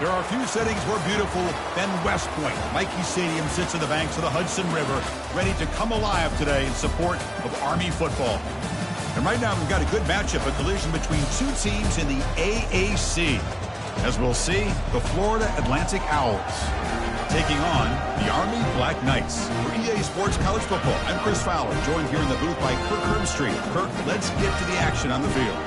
There are a few settings more beautiful than West Point. Michie Stadium sits on the banks of the Hudson River, ready to come alive today in support of Army football. And right now we've got a good matchup, a collision between two teams in the AAC. As we'll see, the Florida Atlantic Owls taking on the Army Black Knights. For EA Sports College Football, I'm Chris Fowler, joined here in the booth by Kirk Herbstreit. Kirk, let's get to the action on the field.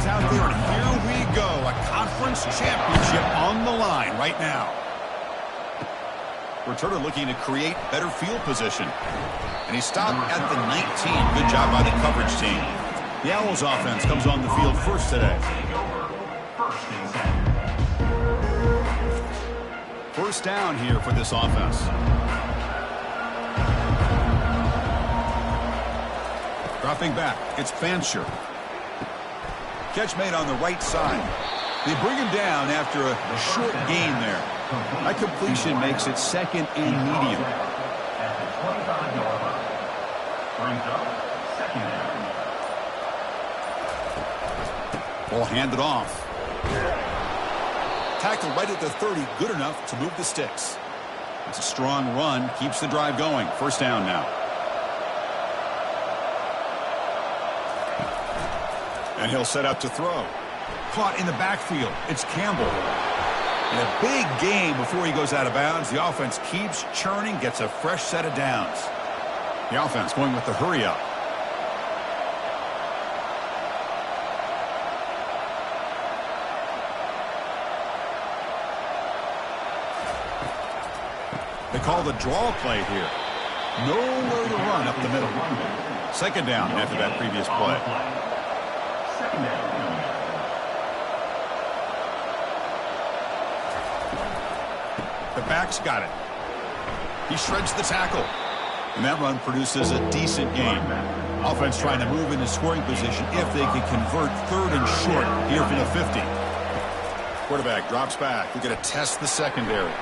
Out there, and here we go. A conference championship on the line right now. Returner looking to create better field position. And he stopped at the 19. Good job by the coverage team. The Owls offense comes on the field first today. First down here for this offense. Dropping back, it's Fancher. Catch made on the right side. They bring him down after a short gain there. That completion makes it second and medium. Ball handed off. Tackle right at the 30, good enough to move the sticks. It's a strong run, keeps the drive going. First down now. And he'll set up to throw. Caught in the backfield. It's Campbell. And a big gain before he goes out of bounds. The offense keeps churning, gets a fresh set of downs. The offense going with the hurry up. They call the draw play here. Nowhere to run up the middle. Second down after that previous play. The back's got it. He shreds the tackle. And that run produces a decent gain. Offense trying to move into scoring position if they can convert third and short here from the 50. Quarterback drops back. We're going to test the secondary.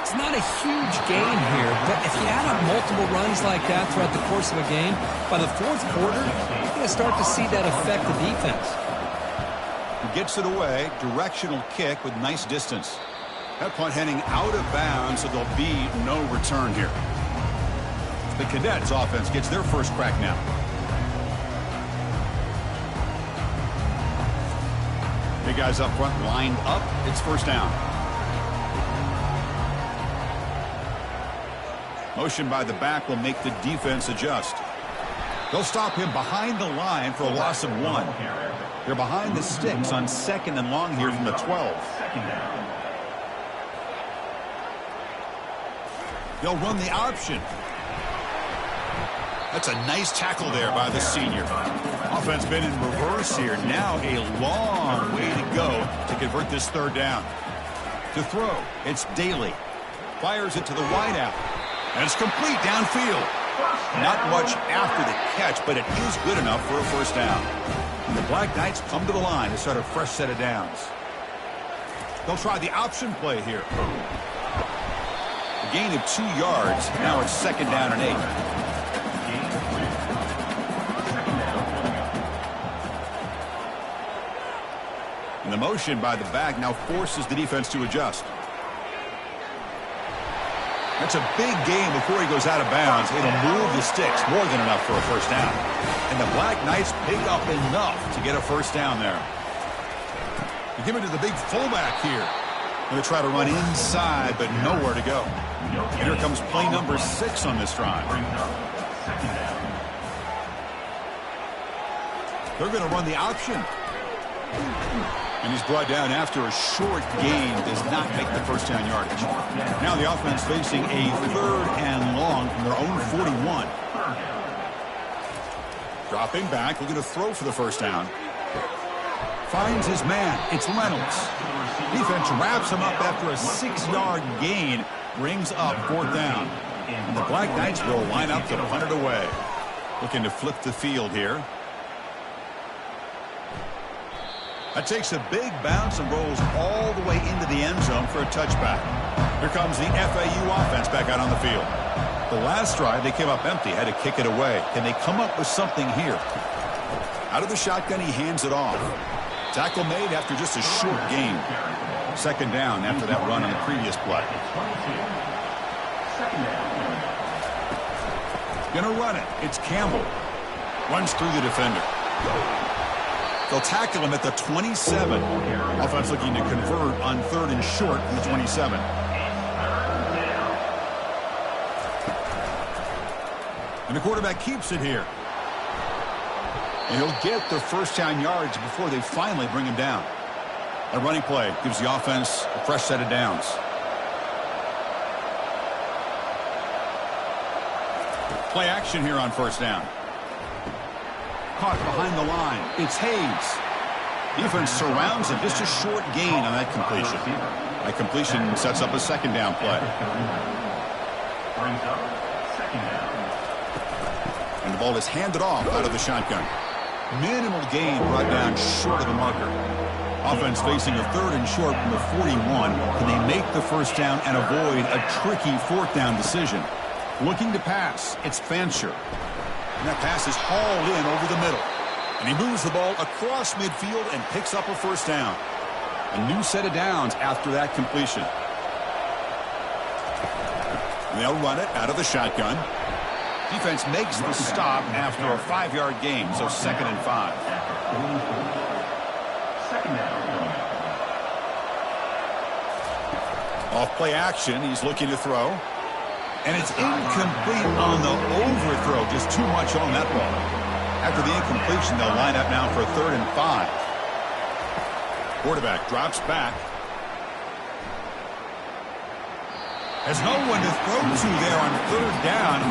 It's not a huge gain here, but if you add up multiple runs like that throughout the course of a game, by the fourth quarter, you're going to start to see that affect the defense. He gets it away. Directional kick with nice distance. That punt heading out of bounds, so there'll be no return here. The Cadets offense gets their first crack now. Big guys up front lined up. It's first down. Motion by the back will make the defense adjust. They'll stop him behind the line for a loss of 1. They're behind the sticks on second and long here from the 12. They'll run the option. That's a nice tackle there by the senior. Offense been in reverse here. Now a long way to go to convert this third down. To throw, it's Daly. Fires it to the wideout. And it's complete downfield. Not much after the catch, but it is good enough for a first down. And the Black Knights come to the line to start a fresh set of downs. They'll try the option play here. A gain of 2 yards. Now it's second down and 8. And the motion by the back now forces the defense to adjust. That's a big gain before he goes out of bounds. It'll move the sticks more than enough for a first down. And the Black Knights pick up enough to get a first down there. They give it to the big fullback here. Going to try to run inside, but nowhere to go. And here comes play number 6 on this drive. They're going to run the option. And he's brought down after a short gain. Does not make the first down yardage. Now the offense facing a third and long from their own 41. Dropping back, looking to throw for the first down. Finds his man. It's Reynolds. Defense wraps him up after a 6-yard gain. Brings up fourth down. And the Black Knights will line up to punt it away. Looking to flip the field here. That takes a big bounce and rolls all the way into the end zone for a touchback. Here comes the FAU offense back out on the field. The last drive, they came up empty, had to kick it away. Can they come up with something here? Out of the shotgun, he hands it off. Tackle made after just a short gain. Second down after that run on the previous play. Gonna run it. It's Campbell. Runs through the defender. They'll tackle him at the 27. Offense looking to convert on 3rd and short from the 27. And the quarterback keeps it here. And he'll get the first down yards before they finally bring him down. A running play gives the offense a fresh set of downs. Play action here on first down. Caught behind the line. It's Hayes. Defense surrounds him. Just a short gain on that completion. That completion sets up a second down play. And the ball is handed off out of the shotgun. Minimal gain brought down short of the marker. Offense facing a 3rd and short from the 41. Can they make the first down and avoid a tricky 4th down decision? Looking to pass. It's Fancher. And that pass is hauled in over the middle. And he moves the ball across midfield and picks up a first down. A new set of downs after that completion. And they'll run it out of the shotgun. Defense makes the stop after a 5-yard gain, so 2nd and 5. Off play action, he's looking to throw. And it's incomplete on the overthrow. Just too much on that ball. After the incompletion, they'll line up now for a 3rd and 5. Quarterback drops back. Has no one to throw to there on 3rd down.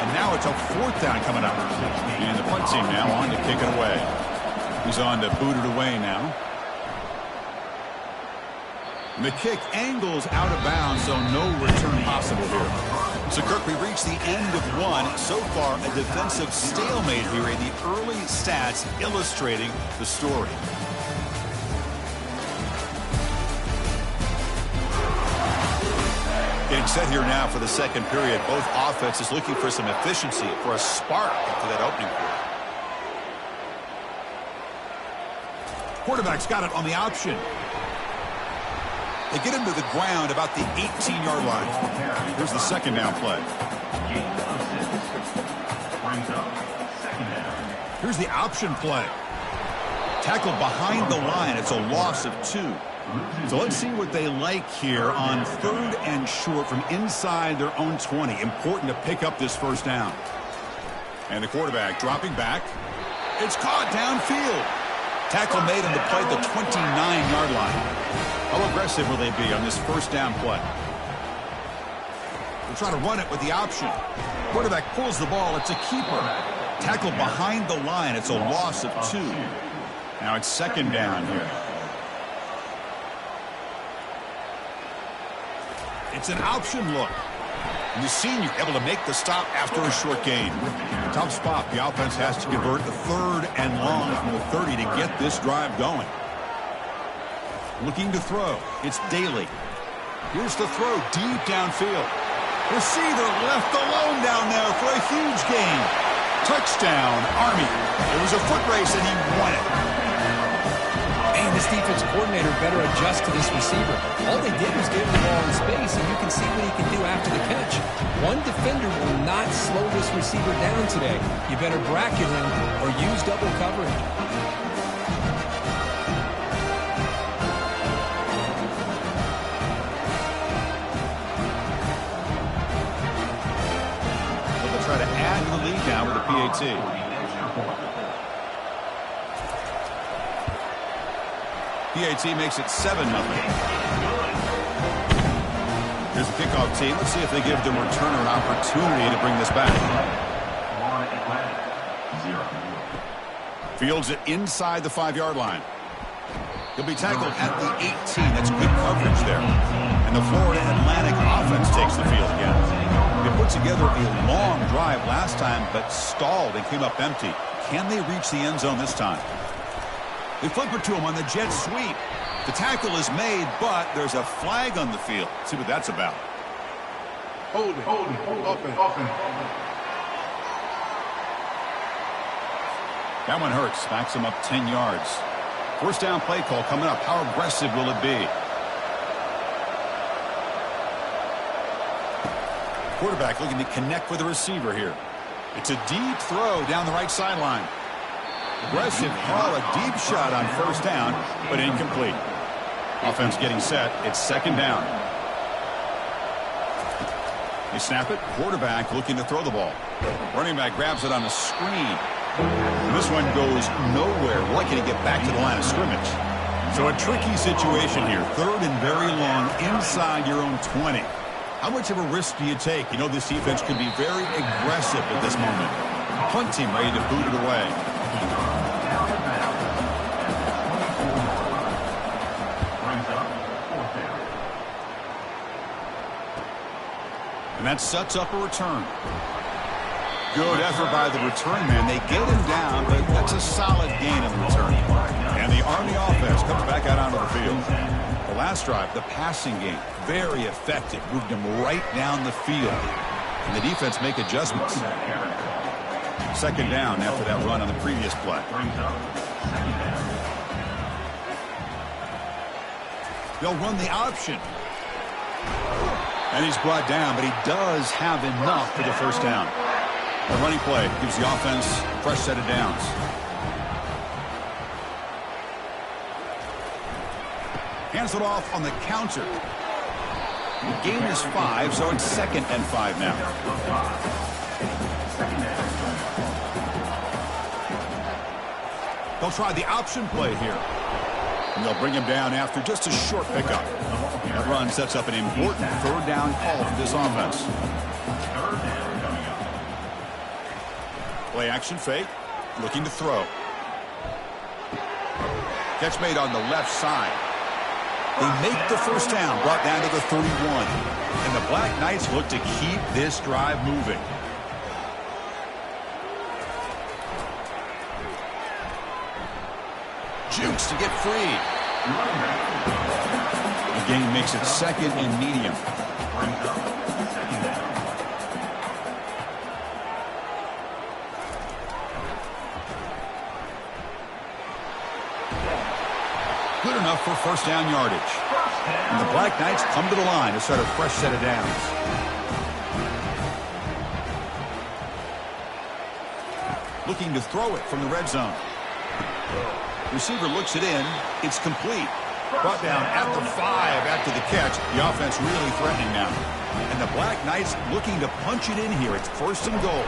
And now it's a 4th down coming up. And the punt team now on to kick it away. He's on to boot it away now. And the kick angles out of bounds, so no return possible here. So, Kirk, we reached the end of one. So far, a defensive stalemate here in the early stats illustrating the story. Getting set here now for the second period. Both offenses looking for some efficiency, for a spark after that opening quarter. Quarterback's got it on the option. They get him to the ground about the 18-yard line. Here's the second down play. Here's the option play. Tackled behind the line. It's a loss of 2. So let's see what they like here on 3rd and short from inside their own 20. Important to pick up this first down. And the quarterback dropping back. It's caught downfield. Tackle made on the play at the 29-yard line. How aggressive will they be on this first down play? They'll try to run it with the option. Quarterback pulls the ball. It's a keeper. Tackled behind the line. It's a loss of 2. Now it's second down here. It's an option look. And the senior able to make the stop after a short gain. Tough spot. The offense has to convert the 3rd and long from the 30 to get this drive going. Looking to throw. It's Daly. Here's the throw deep downfield. Receiver left alone down there for a huge gain. Touchdown, Army. It was a foot race and he won it. Man, this defense coordinator better adjust to this receiver. All they did was give him the ball in space, and you can see what he can do after the catch. One defender will not slow this receiver down today. You better bracket him or use double coverage. They'll try to add to the lead now with a PAT. PAT makes it 7-0. Here's the kickoff team. Let's see if they give the returner an opportunity to bring this back. Fields it inside the 5-yard line. He'll be tackled at the 18. That's good coverage there. And the Florida Atlantic offense takes the field again. They put together a long drive last time, but stalled and came up empty. Can they reach the end zone this time? They flip it to him on the jet sweep. The tackle is made, but there's a flag on the field. Let's see what that's about. Hold it. Open. That one hurts. Backs him up 10 yards. First down play call coming up. How aggressive will it be? Quarterback looking to connect with the receiver here. It's a deep throw down the right sideline. Aggressive call, a deep shot on first down, but incomplete. Offense getting set. It's second down. They snap it. Quarterback looking to throw the ball. Running back grabs it on a screen. This one goes nowhere. Lucky to get back to the line of scrimmage. So a tricky situation here. Third and very long inside your own 20. How much of a risk do you take? You know this defense could be very aggressive at this moment. Punt team ready to boot it away. And that sets up a return. Good effort by the return man. They get him down, but that's a solid gain in the return. And the Army offense comes back out onto the field. The last drive, the passing game, very effective. Moved him right down the field. And the defense make adjustments. Second down after that run on the previous play. They'll run the option. And he's brought down, but he does have enough for the first down. The running play gives the offense a fresh set of downs. Hands it off on the counter. The gain is 5, so it's second and 5 now. They'll try the option play here. And they'll bring him down after just a short pickup. That run sets up an important third down call for this offense. Play action fake. Looking to throw. Catch made on the left side. They make the first down, brought down to the 31. And the Black Knights look to keep this drive moving. Jukes to get free. The gain makes it second and medium. Good enough for first down yardage. And the Black Knights come to the line to start a fresh set of downs. Looking to throw it from the red zone. Receiver looks it in. It's complete. Brought down at the 5 after the catch. The offense really threatening now. And the Black Knights looking to punch it in here. It's first and goal.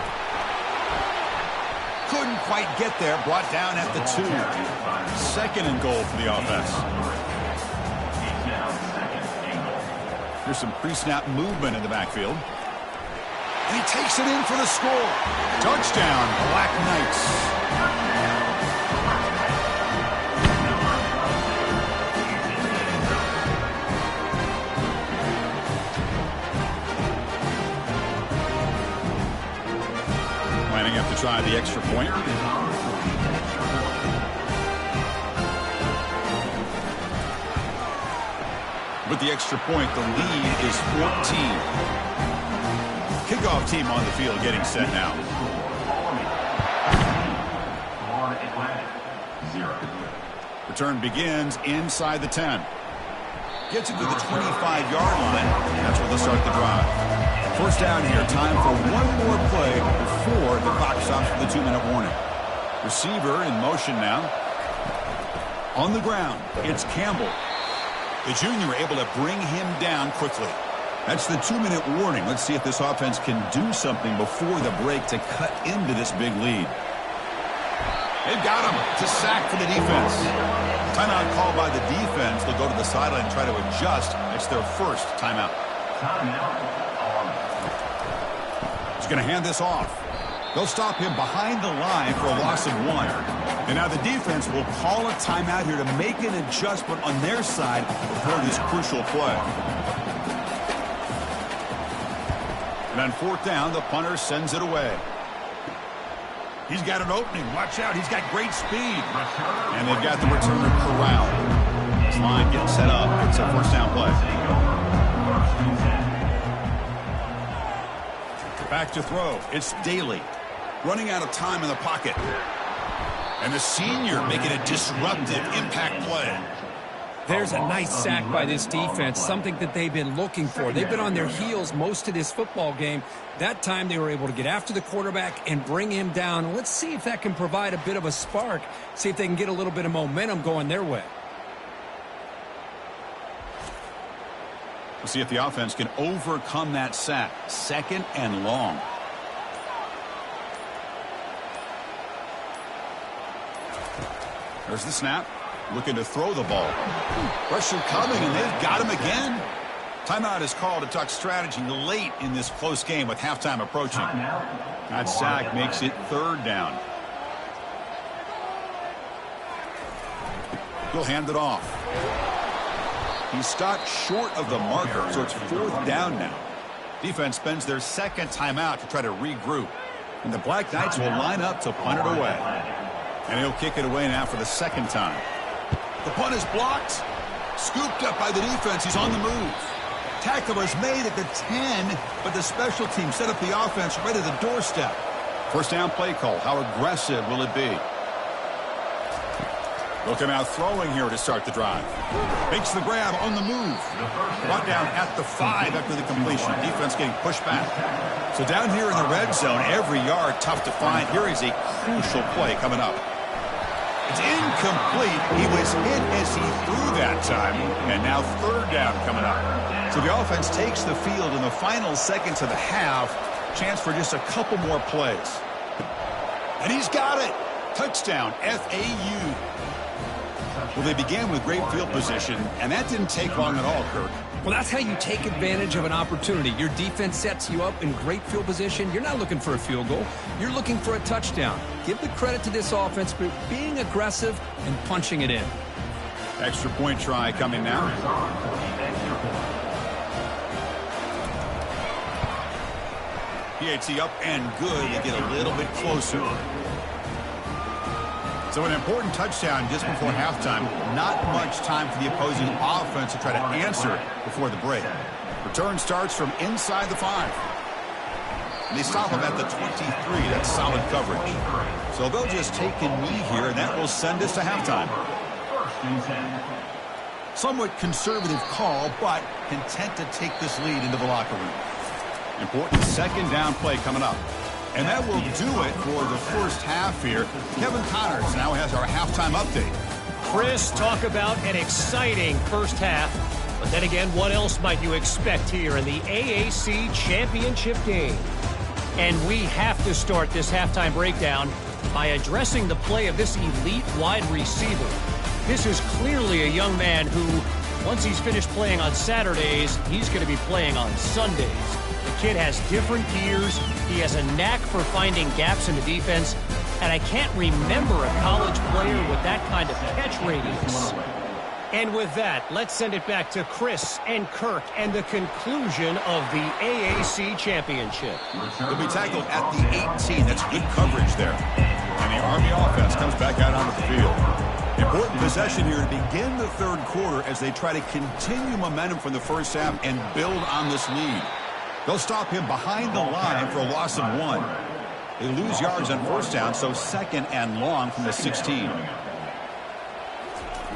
Couldn't quite get there. Brought down at the 2. Second and goal for the offense. There's some pre-snap movement in the backfield. And he takes it in for the score. Touchdown, Black Knights. Lining up to try the extra point. With the extra point, the lead is 14. Kickoff team on the field getting set now. Return begins inside the 10. Gets it to the 25-yard line. That's where they'll start the drive. First down here. Time for one more play before the clock stops for the 2-minute warning. Receiver in motion now. On the ground, it's Campbell. The junior able to bring him down quickly. That's the 2-minute warning. Let's see if this offense can do something before the break to cut into this big lead. They've got him. It's a sack for the defense. Timeout called by the defense. They'll go to the sideline and try to adjust. It's their first timeout. He's going to hand this off. They'll stop him behind the line for a loss of 1. And now the defense will call a timeout here to make an adjustment on their side before this crucial play. And on fourth down, the punter sends it away. He's got an opening. Watch out. He's got great speed. And they've got the returner corralled. This line getting set up. It's a first down play. Back to throw. It's Daly. Running out of time in the pocket. And the senior making a disruptive impact play. There's a nice sack by this defense, something that they've been looking for. They've been on their heels most of this football game. That time they were able to get after the quarterback and bring him down. Let's see if that can provide a bit of a spark, see if they can get a little bit of momentum going their way. We'll see if the offense can overcome that sack. Second and long. There's the snap. Looking to throw the ball. Pressure coming, and they've got him again. Timeout is called to talk strategy late in this close game with halftime approaching. That sack makes it third down. He'll hand it off. He's stopped short of the marker, so it's fourth down now. Defense spends their second timeout to try to regroup. And the Black Knights will line up to punt it away. And he'll kick it away now for the second time. The punt is blocked. Scooped up by the defense. He's on the move. Tackler is made at the 10, but the special team set up the offense right at the doorstep. First down play call. How aggressive will it be? They'll come out throwing here to start the drive. Makes the grab on the move. Brought down at the 5 after the completion. Defense getting pushed back. So down here in the red zone, every yard tough to find. Here is a crucial play coming up. It's incomplete. He was hit as he threw that time. And now third down coming up. So the offense takes the field in the final seconds of the half. Chance for just a couple more plays. And he's got it. Touchdown, FAU. Well, they began with great field position, and that didn't take long at all, Kirk. Well, that's how you take advantage of an opportunity. Your defense sets you up in great field position. You're not looking for a field goal. You're looking for a touchdown. Give the credit to this offense for being aggressive and punching it in. Extra point try coming now. PAT up and good. They get a little bit closer. So an important touchdown just before halftime. Not much time for the opposing offense to try to answer before the break. Return starts from inside the 5. And they stop him at the 23. That's solid coverage. So they'll just take a knee here, and that will send us to halftime. Somewhat conservative call, but content to take this lead into the locker room. Important second down play coming up. And that will do it for the first half here. Kevin Connors now has our halftime update. Chris, talk about an exciting first half. But then again, what else might you expect here in the AAC championship game? And we have to start this halftime breakdown by addressing the play of this elite wide receiver. This is clearly a young man who, once he's finished playing on Saturdays, he's going to be playing on Sundays. The kid has different gears. He has a knack for finding gaps in the defense. And I can't remember a college player with that kind of catch radius. And with that, let's send it back to Chris and Kirk and the conclusion of the AAC championship. He'll be tackled at the 18. That's good coverage there. And the Army offense comes back out onto the field. Important possession here to begin the third quarter as they try to continue momentum from the first half and build on this lead. They'll stop him behind the line for a loss of 1. They lose yards on first down, so second and long from the 16.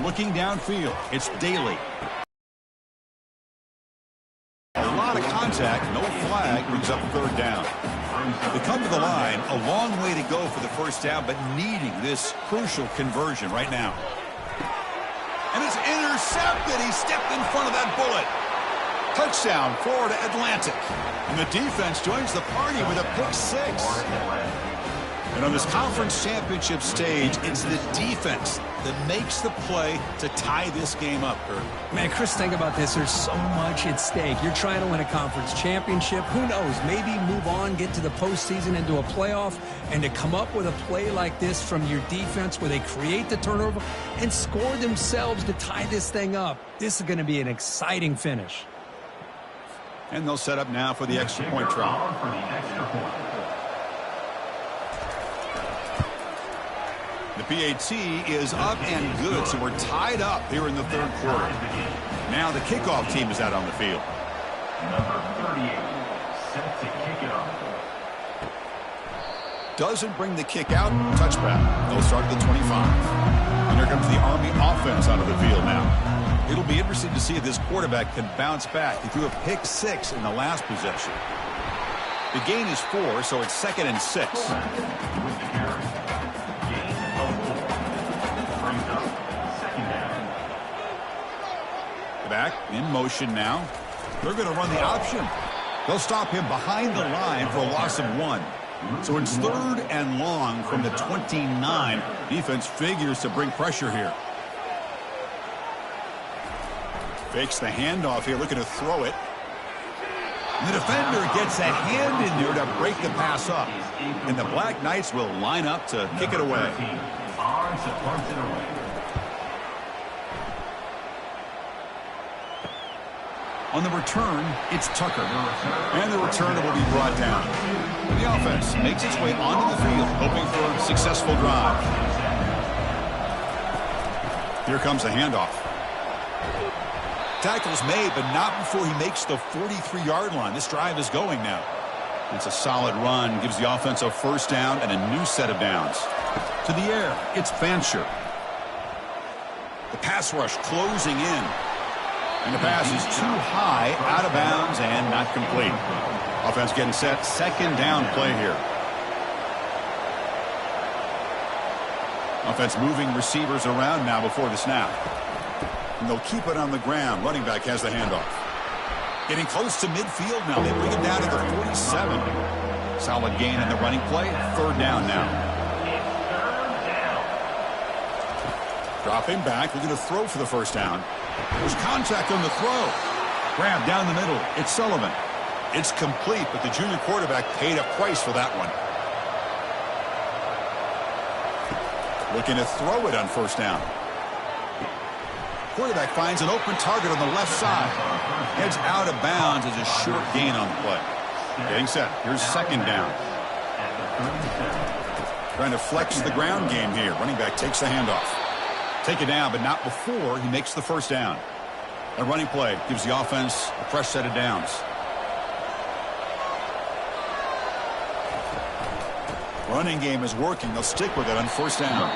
Looking downfield, it's Daly. A lot of contact, no flag, brings up third down. They come to the line, a long way to go for the first down, but needing this crucial conversion right now. And it's intercepted. He stepped in front of that bullet. Touchdown, Florida Atlantic. And the defense joins the party with a pick 6. And on this conference championship stage, it's the defense that makes the play to tie this game up, Kurt. Man, Chris, think about this. There's so much at stake. You're trying to win a conference championship. Who knows? Maybe move on, get to the postseason, into a playoff, and to come up with a play like this from your defense where they create the turnover and score themselves to tie this thing up. This is going to be an exciting finish. And they'll set up now for the extra point try. The PAT is up and good, so we're tied up here in the third quarter. Now the kickoff team is out on the field. Number 38, set to kick it off. Doesn't bring the kick out. Touchback. They'll start at the 25. And here comes the Army offense out of the field now. It'll be interesting to see if this quarterback can bounce back. He threw a pick 6 in the last possession. The gain is 4, so it's 2nd and 6. The back in motion now. They're going to run the option. They'll stop him behind the line for a loss of 1. So it's 3rd and long from the 29. Defense figures to bring pressure here. Fakes the handoff here, looking to throw it. And the defender gets a hand in there to break the pass up. And the Black Knights will line up to kick it away. On the return, it's Tucker. And the returner will be brought down. The offense makes its way onto the field, hoping for a successful drive. Here comes the handoff. Tackle's made, but not before he makes the 43-yard line. This drive is going now. It's a solid run, gives the offense a first down and a new set of downs. To the air, it's Fancher. The pass rush closing in. And the pass is too high, out of bounds, and not complete. Offense getting set, 2nd down play here. Offense moving receivers around now before the snap. And they'll keep it on the ground. Running back has the handoff. Getting close to midfield now. They bring him down to the 47. Solid gain in the running play. 3rd down now. Dropping back. Looking to throw for the first down. There's contact on the throw. Grab down the middle. It's Sullivan. It's complete, but the junior quarterback paid a price for that one. Looking to throw it on first down. Quarterback finds an open target on the left side. Heads out of bounds as a short gain on the play. Getting set. Here's 2nd down. Trying to flex the ground game here. Running back takes the handoff. Take it down, but not before he makes the first down. A running play gives the offense a fresh set of downs. Running game is working. They'll stick with it on first down.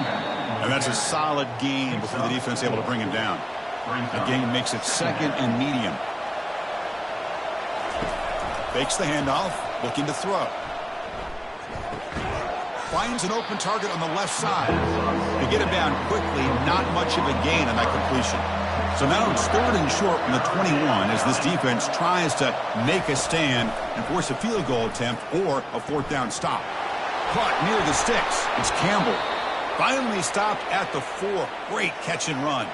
And that's a solid gain before the defense is able to bring him down. The gain makes it 2nd and medium. Fakes the handoff, looking to throw. Finds an open target on the left side. They get him down quickly, not much of a gain on that completion. So now it's 3rd and short from the 21 as this defense tries to make a stand and force a field goal attempt or a 4th down stop. Caught near the sticks. It's Campbell. Finally stopped at the 4. Great catch and run.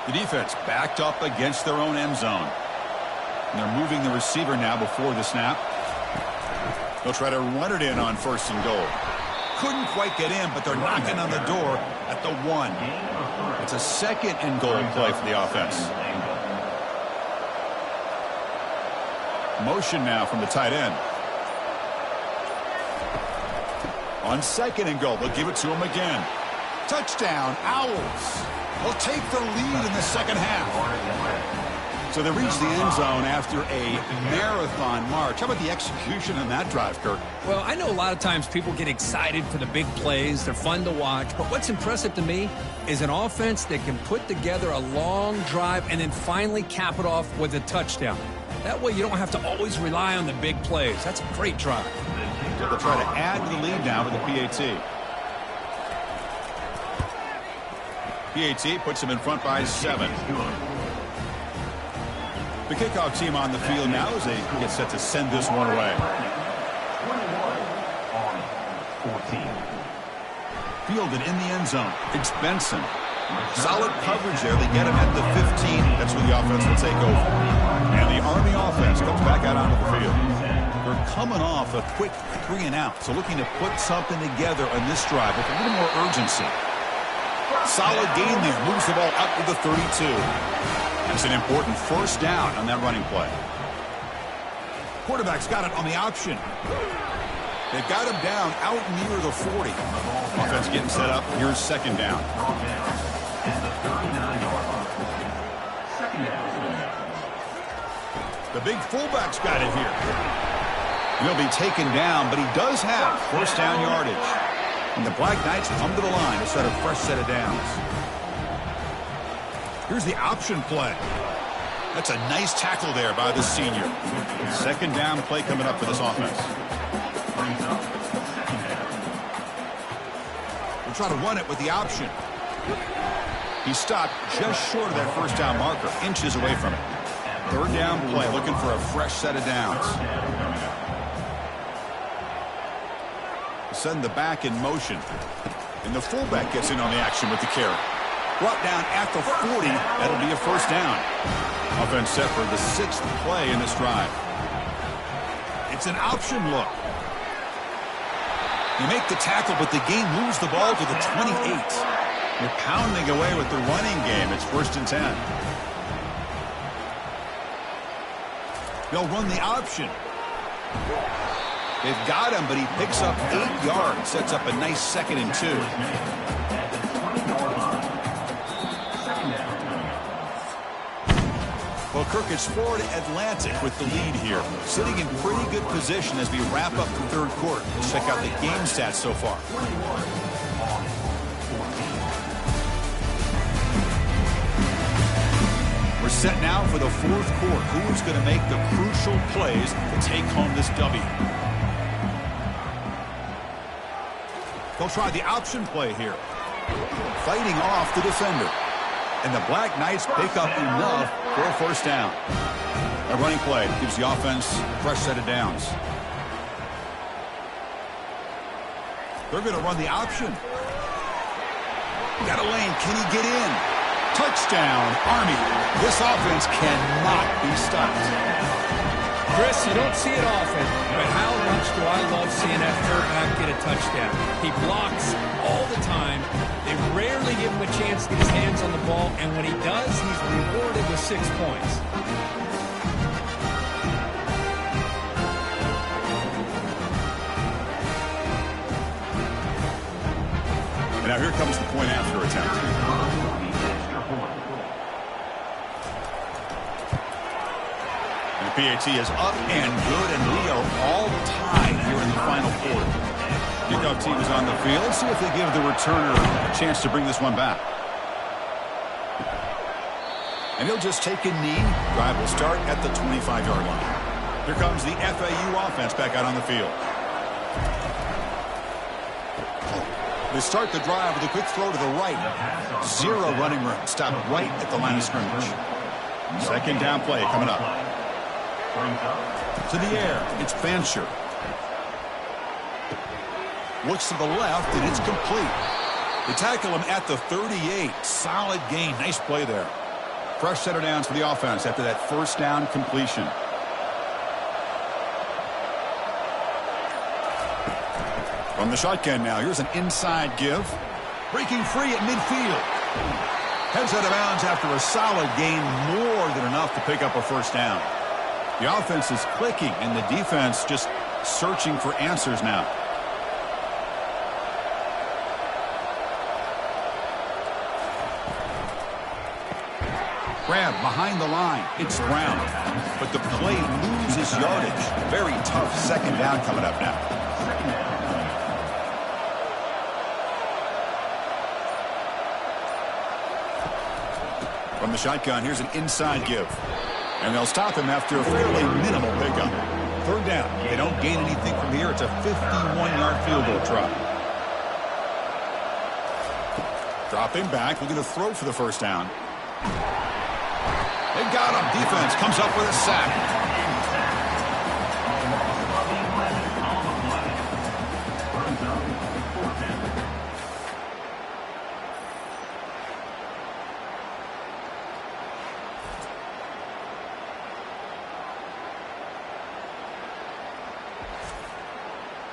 The defense backed up against their own end zone. And they're moving the receiver now before the snap. They'll try to run it in on 1st and goal. Couldn't quite get in, but they're knocking on the door at the 1. It's a 2nd and goal play for the offense. Motion now from the tight end. On 2nd and goal, they'll give it to him again. Touchdown, Owls. They'll take the lead in the 2nd half. So they reach the end zone after a marathon march. How about the execution in that drive, Kirk? Well, I know a lot of times people get excited for the big plays. They're fun to watch. But what's impressive to me is an offense that can put together a long drive and then finally cap it off with a touchdown. That way you don't have to always rely on the big plays. That's a great drive. They'll try to add to the lead now with the PAT. PAT puts them in front by 7. The kickoff team on the field now as they get set to send this one away. Fielded in the end zone. It's Benson. Solid coverage there. They get him at the 15. That's where the offense will take over. And the Army offense comes back out onto the field. They're coming off a quick 3 and out. So looking to put something together on this drive with a little more urgency. Solid gain there. Moves the ball up to the 32. It's an important first down on that running play. Quarterback's got it on the option. They've got him down out near the 40. Offense getting set up. Here's second down. The big fullback's got it here. He'll be taken down, but he does have first down yardage. And the Black Knights come to the line to set a fresh set of downs. Here's the option play. That's a nice tackle there by the senior. Second down play coming up for this offense. We'll try to run it with the option. He stopped just short of that first down marker, inches away from it. Third down play, looking for a fresh set of downs. Send the back in motion. And the fullback gets in on the action with the carry. Brought down at the 40. That'll be a first down. Offense set for the 6th play in this drive. It's an option look. You make the tackle, but the game moves the ball to the 28. You're pounding away with the running game. It's 1st and 10. They'll run the option. They've got him, but he picks up 8 yards. Sets up a nice 2nd and 2. Well, Kirk, it's Florida Atlantic with the lead here. Sitting in pretty good position as we wrap up the third quarter. Let's check out the game stats so far. We're set now for the 4th quarter. Who's going to make the crucial plays to take home this W? They'll try the option play here. Fighting off the defender. And the Black Knights pick up enough for a first down. A running play gives the offense a fresh set of downs. They're going to run the option. Got a lane. Can he get in? Touchdown, Army. This offense cannot be stopped. Chris, you don't see it often, but how much do I love seeing that fullback get a touchdown. He blocks all the time. They rarely give him a chance to get his hands on the ball, and when he does, he's rewarded with 6 points. And now here comes the point after attempt. PAT is up and good, and we are all tied here in the final quarter. Kickoff team is on the field. Let's see if they give the returner a chance to bring this one back. And he'll just take a knee. Drive will start at the 25-yard line. Here comes the FAU offense back out on the field. They start the drive with a quick throw to the right. 0 running room. Stop right at the line of scrimmage. Second down play coming up. To the air, it's Fancher. Looks to the left, and it's complete. They tackle him at the 38. Solid gain. Nice play there. Fresh set of downs for the offense after that first down completion. From the shotgun now, here's an inside give. Breaking free at midfield. Heads out of bounds after a solid gain, more than enough to pick up a first down. The offense is clicking, and the defense just searching for answers now. Grab behind the line. It's Brown. But the play loses yardage. Very tough second down coming up now. From the shotgun, here's an inside give. And they'll stop him after a fairly minimal pickup. Third down. They don't gain anything from here. It's a 51-yard field goal try. Dropping back. Looking to throw for the first down. They got him. Defense comes up with a sack.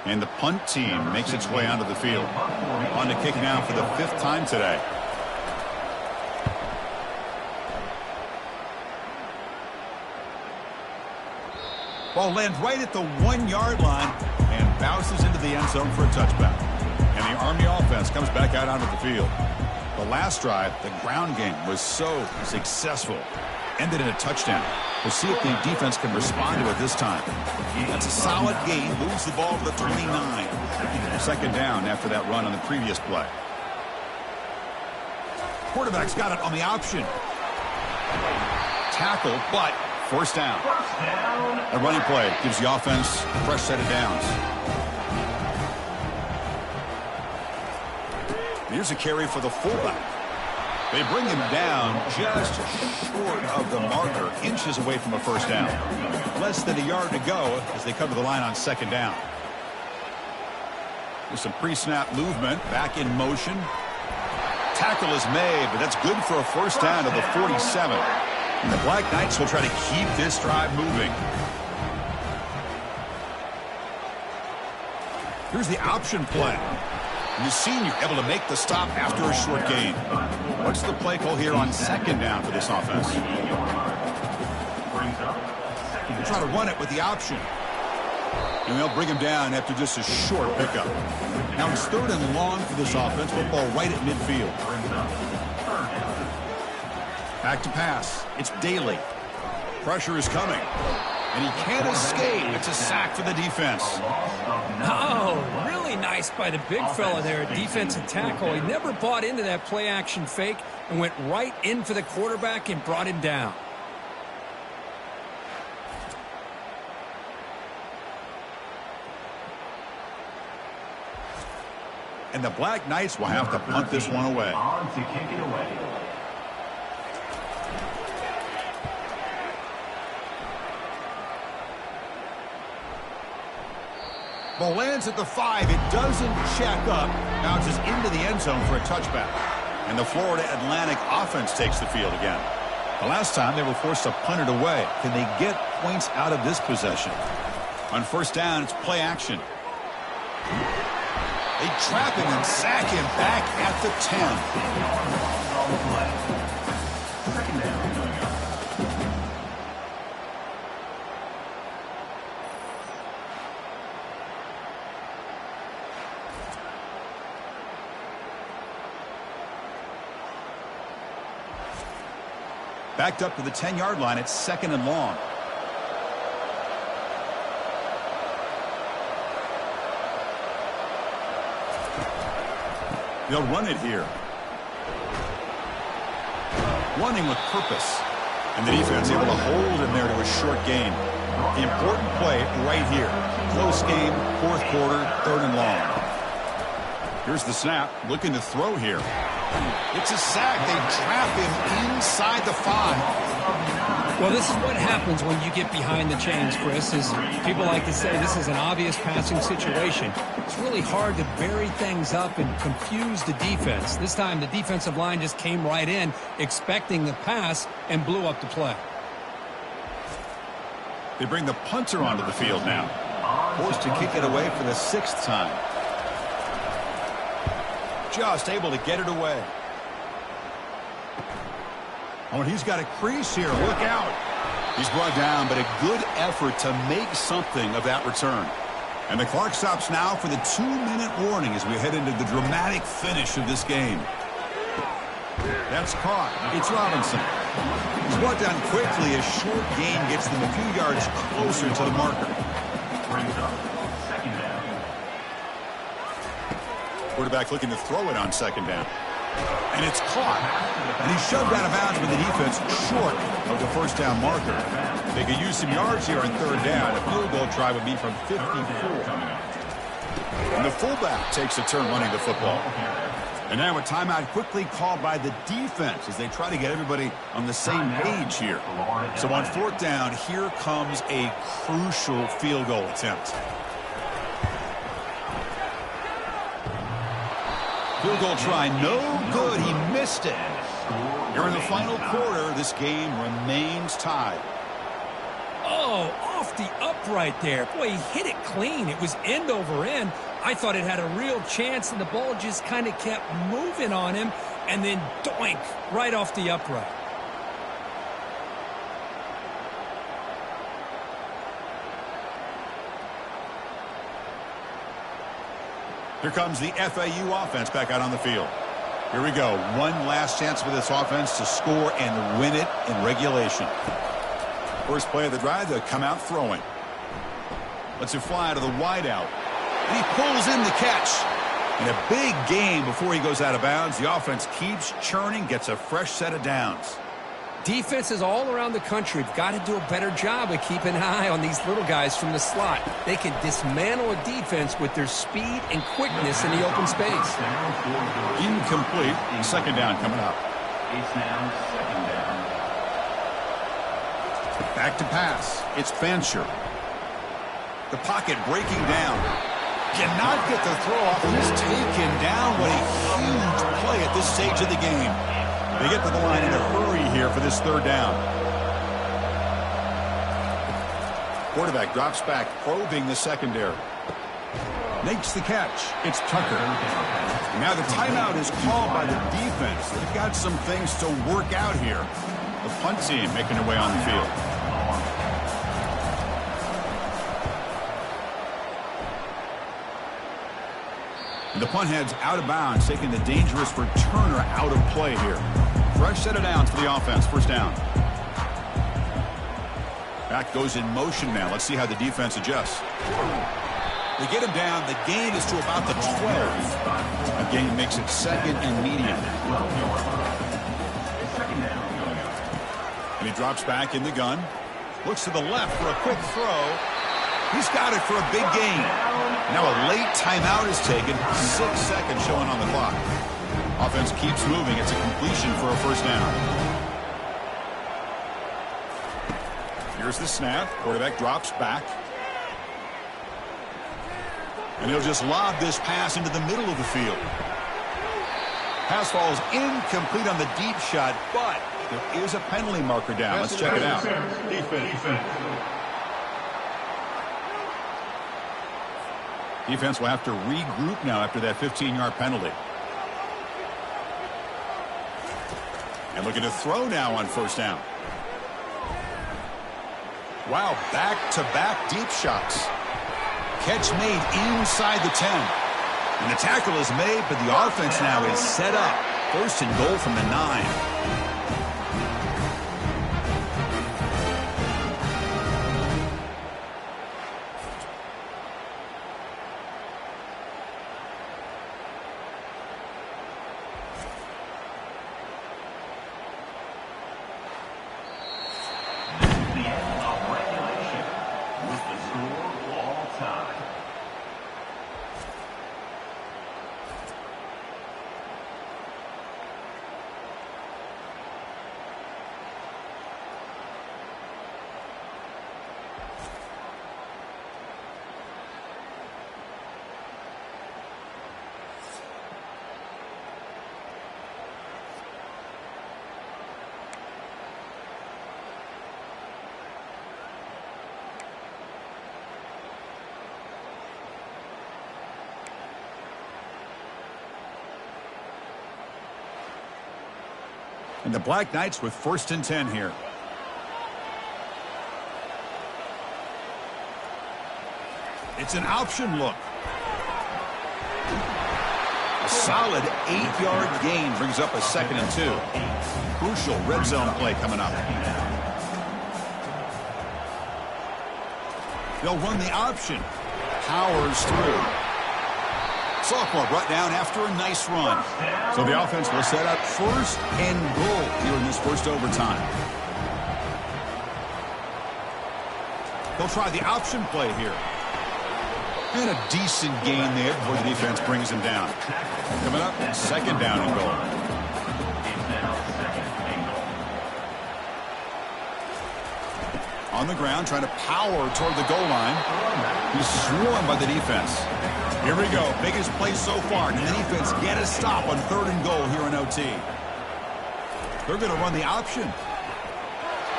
And the punt team makes its way onto the field. On to kick now for the 5th time today. Ball lands right at the 1-yard line and bounces into the end zone for a touchback. And the Army offense comes back out onto the field. The last drive, the ground game, was so successful. Ended in a touchdown. We'll see if the defense can respond to it this time. That's a solid gain. Moves the ball to the 29. Second down after that run on the previous play. Quarterback's got it on the option. Tackle, but first down. A running play gives the offense a fresh set of downs. Here's a carry for the fullback. They bring him down just short of the marker, inches away from a first down. Less than a yard to go as they come to the line on second down. There's some pre-snap movement, back in motion. Tackle is made, but that's good for a first down to the 47. And the Black Knights will try to keep this drive moving. Here's the option play. And the senior able to make the stop after a short gain. What's the play call here on second down for this offense? They'll try to run it with the option. And they'll bring him down after just a short pickup. Now it's 3rd and long for this offense. Football right at midfield. Back to pass. It's Daly. Pressure is coming. And he can't escape. It's a sack for the defense. Oh, really nice by the big fella there, defensive tackle. He never bought into that play-action fake and went right in for the quarterback and brought him down. And the Black Knights will have to punt this one away. On to kick it away. Ball lands at the 5. It doesn't check up. Bounces into the end zone for a touchback. And the Florida Atlantic offense takes the field again. The last time they were forced to punt it away. Can they get points out of this possession? On first down, it's play action. They trap him and sack him back at the 10. Second down. Backed up to the 10-yard line. It's 2nd and long. They'll run it here. Running with purpose. And the defense able to hold him there to a short gain. The important play right here. Close game, 4th quarter, 3rd and long. Here's the snap. Looking to throw here. It's a sack. They trap him inside the 5. Well, this is what happens when you get behind the chains, Chris, is people like to say this is an obvious passing situation. It's really hard to bury things up and confuse the defense. This time the defensive line just came right in expecting the pass and blew up the play. They bring the punter onto the field now. Forced to kick it away for the 6th time. Just able to get it away. Oh, and he's got a crease here. Look out. He's brought down, but a good effort to make something of that return. And the clock stops now for the 2-minute warning as we head into the dramatic finish of this game. That's caught. It's Robinson. He's brought down quickly. A short gain gets them a few yards closer to the marker. Brings up second down. Quarterback looking to throw it on second down. And it's caught. And he's shoved out of bounds with the defense short of the first down marker. They could use some yards here on 3rd down. A field goal try would be from 54. And the fullback takes a turn running the football. And now a timeout quickly called by the defense as they try to get everybody on the same page here. So on 4th down, here comes a crucial field goal attempt. Field goal try, no good. He missed it. Here in the final quarter, this game remains tied. Oh, off the upright there. Boy, he hit it clean. It was end over end. I thought it had a real chance, and the ball just kind of kept moving on him, and then doink, right off the upright. Here comes the FAU offense back out on the field. Here we go. One last chance for this offense to score and win it in regulation. First play of the drive, they'll come out throwing. Lets it fly to the wideout. And he pulls in the catch. And a big gain before he goes out of bounds. The offense keeps churning, gets a fresh set of downs. Defenses all around the country have got to do a better job of keeping an eye on these little guys from the slot. They can dismantle a defense with their speed and quickness in the open space. Incomplete. Second down coming up. It's now second down. Back to pass. It's Fancher. The pocket breaking down. Cannot get the throw off, and he's taken down. What a huge play at this stage of the game. They get to the line in a hurry here for this third down. Quarterback drops back, probing the secondary. Makes the catch. It's Tucker. Now the timeout is called by the defense. They've got some things to work out here. The punt team making their way on the field. And the punt heads out of bounds, taking the dangerous returner out of play here. Fresh set of downs for the offense. First down. Back goes in motion now. Let's see how the defense adjusts. They get him down. The gain is to about the 12. A gain makes it second and medium. And he drops back in the gun. Looks to the left for a quick throw. He's got it for a big gain. Now a late timeout is taken. 6 seconds showing on the clock. Offense keeps moving. It's a completion for a first down. Here's the snap. Quarterback drops back. And he'll just lob this pass into the middle of the field. Pass falls incomplete on the deep shot, but there is a penalty marker down. Let's check it out. Defense will have to regroup now after that 15-yard penalty. And looking to throw now on first down. Wow, back-to-back deep shots. Catch made inside the 10. And the tackle is made, but the offense now is set up. First and goal from the 9. And the Black Knights with first and 10 here. It's an option look. A solid 8-yard gain brings up a second and 2. Crucial red zone play coming up. They'll run the option. Powers through. Sophomore brought down after a nice run. So the offense will set up first and goal here in this first overtime. They'll try the option play here. And a decent gain there before the defense brings him down. Coming up, second down and goal. On the ground, trying to power toward the goal line. He's swarmed by the defense. Here we go. Biggest play so far. Can the defense get a stop on third and goal here in OT? They're going to run the option.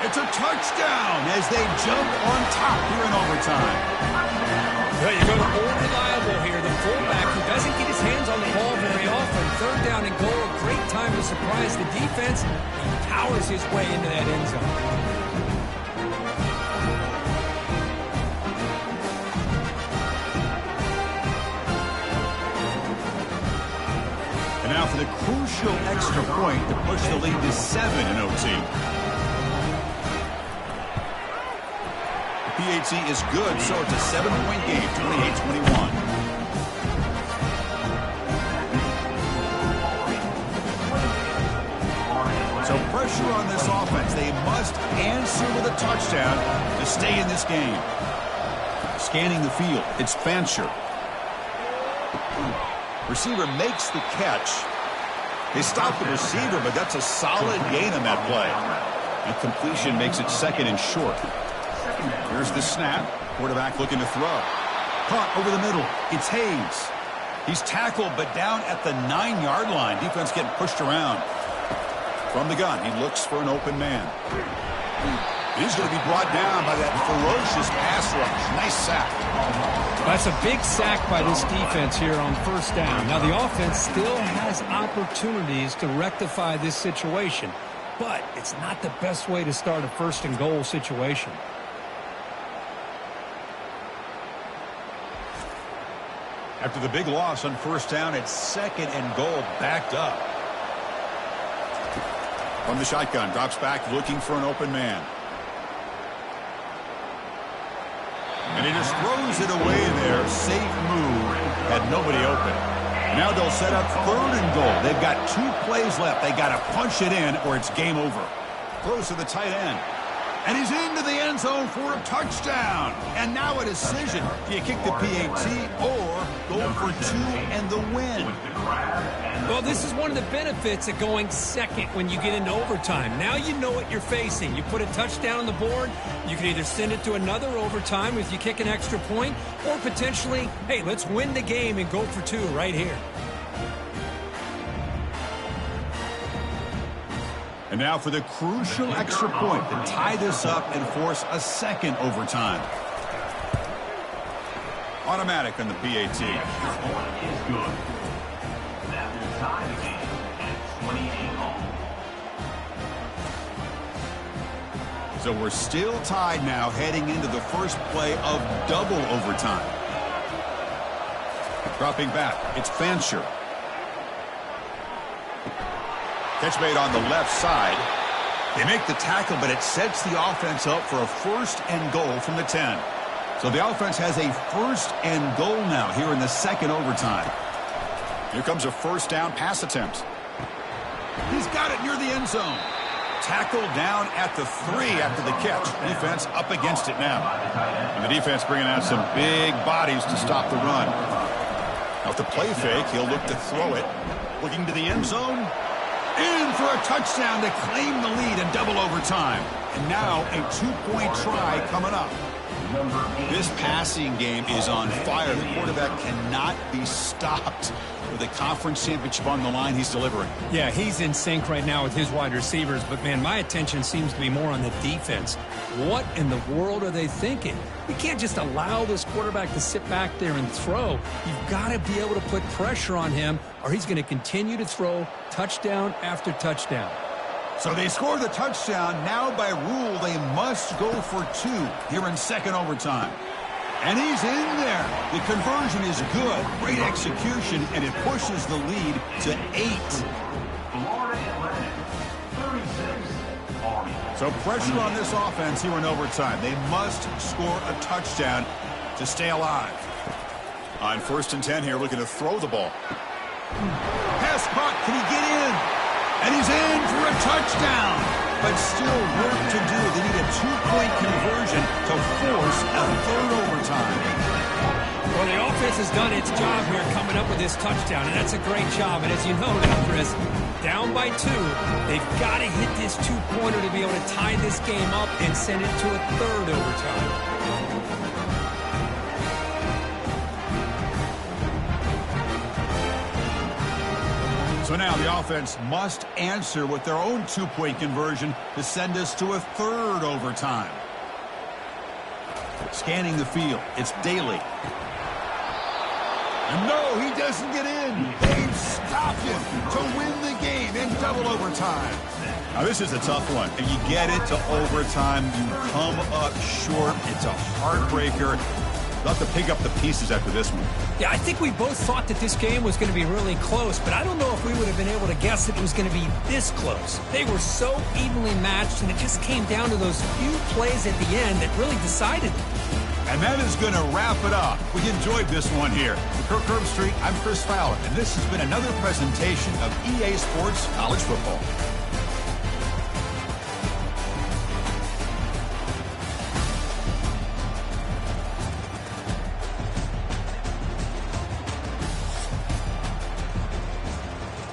It's a touchdown as they jump on top here in overtime. Well, you go to more reliable here. The fullback who doesn't get his hands on the ball very often. Third down and goal. A great time to surprise the defense. He powers his way into that end zone. crucial extra point to push the lead to 7 in OT. The PAT is good, so it's a 7-point game, 28-21. So pressure on this offense. They must answer with a touchdown to stay in this game. Scanning the field, it's Fancher. Receiver makes the catch. They stop the receiver, but that's a solid gain on that play. And completion makes it 2nd and short. Here's the snap. Quarterback looking to throw. Caught over the middle. It's Hayes. He's tackled, but down at the 9-yard line. Defense getting pushed around. From the gun, he looks for an open man. He's going to be brought down by that ferocious pass rush. Nice sack. That's a big sack by this defense here on 1st down. Now, the offense still has opportunities to rectify this situation, but it's not the best way to start a 1st and goal situation. After the big loss on 1st down, it's 2nd and goal, backed up. From the shotgun, drops back looking for an open man. And he just throws it away there. Safe move. Had nobody open. Now they'll set up 3rd and goal. They've got 2 plays left. They got to punch it in or it's game over. Throws to the tight end. And he's into the end zone for a touchdown. And now a decision. Do you kick the PAT or go for 2 and the win? Well, this is one of the benefits of going second when you get into overtime. Now you know what you're facing. You put a touchdown on the board, you can either send it to another overtime if you kick an extra point, or potentially, hey, let's win the game and go for 2 right here. And now for the crucial extra point to tie this up and force a 2nd overtime. Automatic on the PAT. Is good. That will tie the game at 28 all. So we're still tied now heading into the first play of double overtime. Dropping back, it's Fancher. Catch made on the left side. They make the tackle, but it sets the offense up for a 1st and goal from the 10. So the offense has a 1st and goal now here in the 2nd overtime. Here comes a 1st down pass attempt. He's got it near the end zone. Tackled down at the 3 after the catch. Defense up against it now. And the defense bringing out some big bodies to stop the run. Now with the play fake, he'll look to throw it. Looking to the end zone. In for a touchdown to claim the lead in double overtime. And now a 2-point try coming up. This passing game is on fire. The quarterback cannot be stopped. With a conference championship on the line, he's delivering. Yeah, he's in sync right now with his wide receivers, but man, my attention seems to be more on the defense. What in the world are they thinking? You can't just allow this quarterback to sit back there and throw. You've got to be able to put pressure on him, or he's going to continue to throw touchdown after touchdown. So they score the touchdown. Now by rule, they must go for 2 here in 2nd overtime. And he's in there. The conversion is good. Great execution, and it pushes the lead to 8. So pressure on this offense here in overtime. They must score a touchdown to stay alive. On 1st and 10 here, looking to throw the ball. Pass caught. Can he get in? And he's in for a touchdown. But still work to do. They need a 2-point conversion to force a 3rd overtime. Well, the offense has done its job here coming up with this touchdown, and that's a great job. And as you know now, Chris, down by 2, they've got to hit this 2-pointer to be able to tie this game up and send it to a 3rd overtime. So now the offense must answer with their own 2-point conversion to send us to a 3rd overtime. Scanning the field, it's Daly. And no, he doesn't get in. They've stopped him to win the game in double overtime. Now this is a tough one. And you get it to overtime, you come up short. It's a heartbreaker. They'll have to pick up the pieces after this one. Yeah, I think we both thought that this game was going to be really close, but I don't know if we would have been able to guess that it was going to be this close. They were so evenly matched, and it just came down to those few plays at the end that really decided it. And that is going to wrap it up. We enjoyed this one here. For Kirk Herbstreit, I'm Chris Fowler, and this has been another presentation of EA Sports College Football.